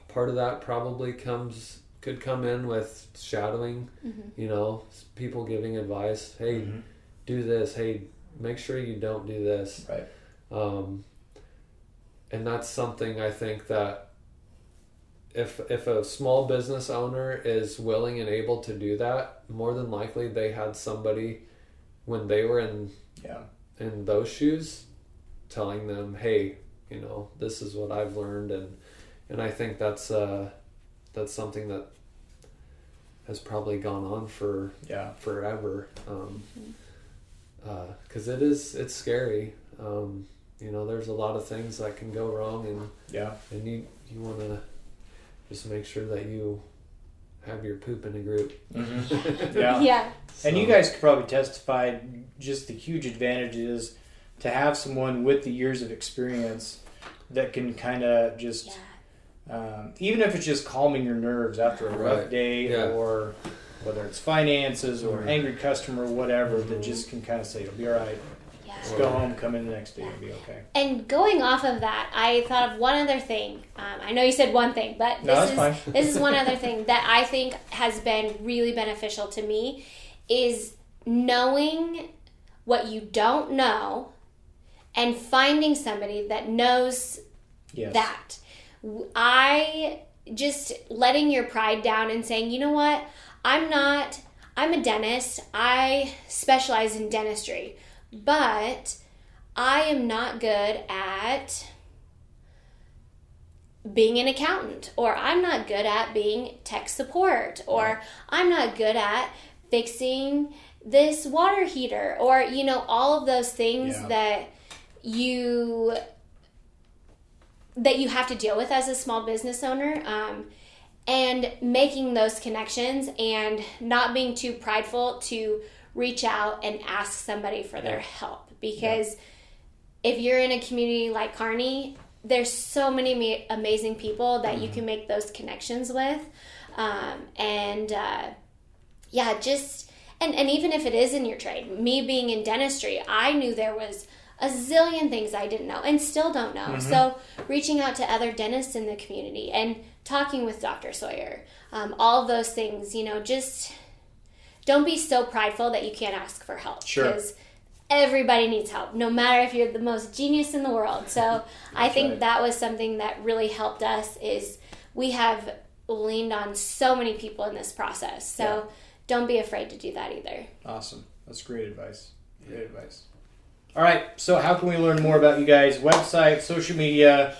part of that probably could come in with shadowing, people giving advice. Hey, do this. Hey, make sure you don't do this. Right. And that's something I think that if a small business owner is willing and able to do that, more than likely they had somebody when they were in those shoes telling them, hey, this is what I've learned, and I think that's something that has probably gone on for forever. Because it's scary. There's a lot of things that can go wrong, and you want to just make sure that you have your poop in a group. Mm-hmm. Yeah. So. And you guys could probably testify just the huge advantages to have someone with the years of experience that can kind of just, even if it's just calming your nerves after a rough day, or whether it's finances or angry customer or whatever, that just can kind of say, it'll be all right. Just go home, come in the next day, it'll be okay. And going off of that, I thought of one other thing. I know you said one thing, but this is one other thing that I think has been really beneficial to me is knowing what you don't know and finding somebody that knows that. I just letting your pride down and saying, you know what, I'm a dentist. I specialize in dentistry. But I am not good at being an accountant, or I'm not good at being tech support, or I'm not good at fixing this water heater, or, all of those things that you have to deal with as a small business owner, and making those connections and not being too prideful to reach out and ask somebody for their help, because if you're in a community like Kearney, there's so many amazing people that you can make those connections with, and even if it is in your trade, me being in dentistry, I knew there was a zillion things I didn't know and still don't know. Mm-hmm. So reaching out to other dentists in the community and talking with Dr. Sawyer, all of those things, just don't be so prideful that you can't ask for help. Sure. Because everybody needs help, no matter if you're the most genius in the world. So I think that was something that really helped us is we have leaned on so many people in this process. So don't be afraid to do that either. Awesome. That's great advice. Great advice. All right. So how can we learn more about you guys? Website, social media,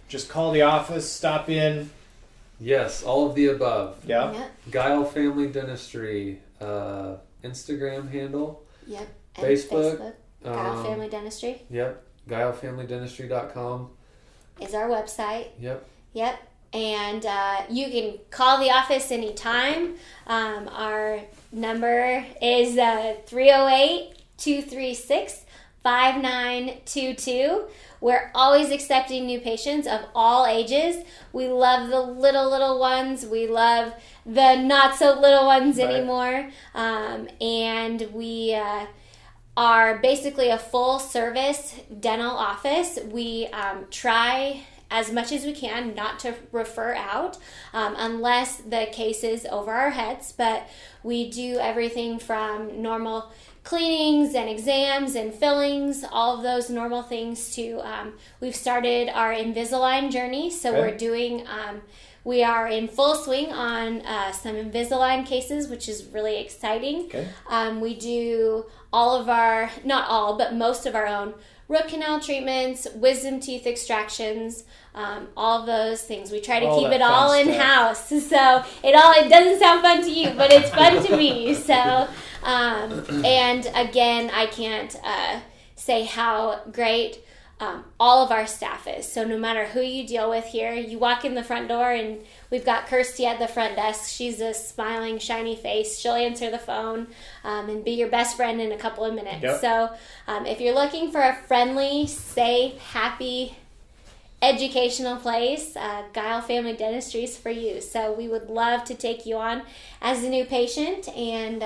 just call the office, stop in. Yes, all of the above. Yeah. Gile Family Dentistry, Instagram handle. Yep. And Facebook. Gile Family Dentistry. Yep. GileFamilyDentistry.com is our website. Yep. And you can call the office anytime. Our number is 308-236-5922. We're always accepting new patients of all ages. We love the little ones. We love the not so little ones anymore. And we are basically a full service dental office. We try as much as we can not to refer out unless the case is over our heads, but we do everything from normal cleanings and exams and fillings, all of those normal things to we've started our Invisalign journey, so we're doing we are in full swing on some Invisalign cases, which is really exciting. We do all of our, not all, but most of our own root canal treatments, wisdom teeth extractions, all of those things. We try to keep it all in-house. So it doesn't sound fun to you, but it's fun to me. So, and again, I can't say how great all of our staff is. So no matter who you deal with here, you walk in the front door and we've got Kirsty at the front desk. She's a smiling, shiny face. She'll answer the phone and be your best friend in a couple of minutes. So if you're looking for a friendly, safe, happy, educational place, Gile Family Dentistry is for you. So we would love to take you on as a new patient. And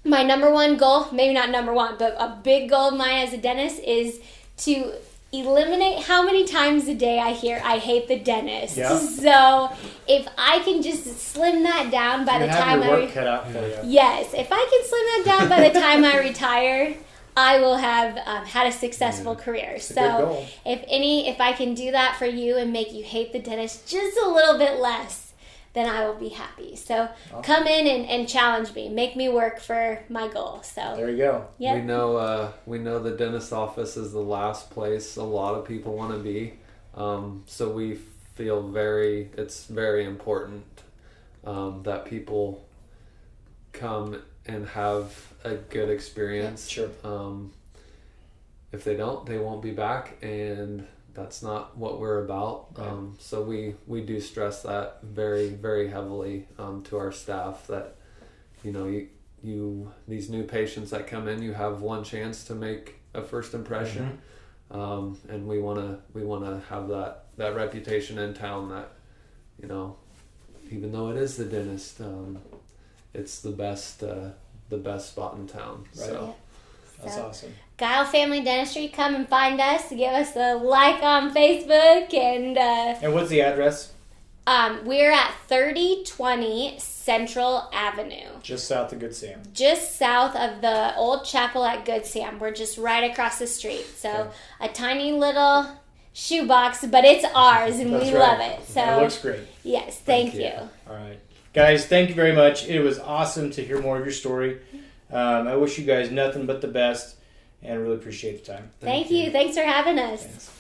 my number one goal, maybe not number one, but a big goal of mine as a dentist is to eliminate how many times a day I hear I hate the dentist. So if I can just slim that down by the time Yes, if I can slim that down by the time I retire, I will have had a successful career. So if I can do that for you and make you hate the dentist just a little bit less, then I will be happy. So come in and challenge me. Make me work for my goal. So there you go. Yep. We know the dentist office is the last place a lot of people want to be. So we feel it's very important that people come and have a good experience. Sure. If they don't, they won't be back, and that's not what we're about. So we do stress that very, very heavily to our staff that, you these new patients that come in, you have one chance to make a first impression. And we want to have that reputation in town that, even though it is the dentist, it's the best spot in town. Right. So that's awesome. Gile Family Dentistry, come and find us. Give us a like on Facebook. And what's the address? We're at 3020 Central Avenue. Just south of Good Sam. Just south of the old chapel at Good Sam. We're just right across the street. So a tiny little shoebox, but it's ours, and we love it. So it looks great. Yes, thank you. All right. Guys, thank you very much. It was awesome to hear more of your story. I wish you guys nothing but the best, and really appreciate the time. Thank you. Thanks for having us. Thanks.